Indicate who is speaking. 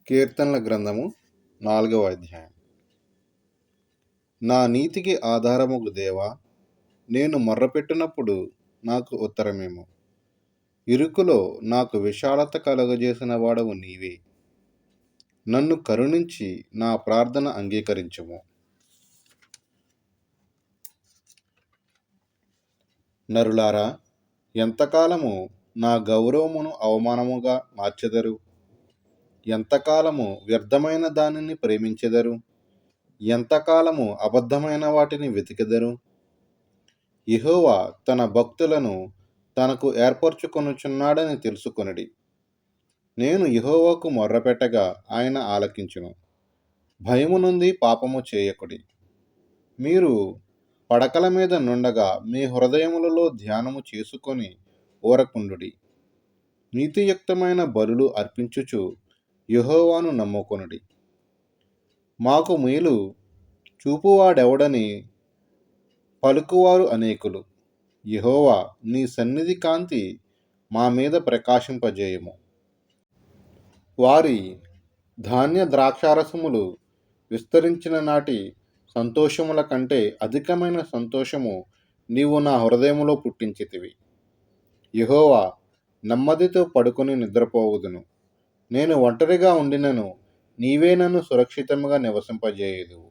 Speaker 1: కీర్తనల గ్రంథము 4వ అధ్యాయం. నా నీతికి ఆధారముగు దేవా, నేను మొర్రపెట్టినప్పుడు నాకు ఉత్తరమేము. ఇరుకులో నాకు విశాలత కలుగజేసిన వాడవు నీవే. నన్ను కరుణించి నా ప్రార్థన అంగీకరించుము. నరులారా, ఎంతకాలము నా గౌరవమును అవమానముగా మార్చెదరు? ఎంతకాలము వ్యర్థమైన దానిని ప్రేమించెదరు? ఎంతకాలము అబద్ధమైన వాటిని వెతికెదరు? యెహోవా తన భక్తులను తనకు ఏర్పరచుకొనుచున్నాడని తెలుసుకొనుడి. నేను యెహోవాకు మొర్రపెట్టగా ఆయన ఆలకించును. భయము నుండి పాపము చేయకుడి. మీరు పడకల మీద నుండగా మీ హృదయములలో ధ్యానము చేసుకొని ఊరకుండుడి. నీతియుక్తమైన బలులు అర్పించుచు యెహోవాను నమ్ముకొనుడి. మాకు మేలు చూపువాడెవడని పలుకువారు అనేకులు. యెహోవా, నీ సన్నిధి కాంతి మా మీద ప్రకాశింపజేయము. వారి ధాన్య ద్రాక్షారసములు విస్తరించిన నాటి సంతోషముల కంటే అధికమైన సంతోషము నీవు నా హృదయములో పుట్టించితివి. యెహోవా, నెమ్మదితో పడుకొని నిద్రపోవుదును. నేను ఒంటరిగా ఉండినను నీవే నన్ను సురక్షితముగా నివసింపజేయుదువు.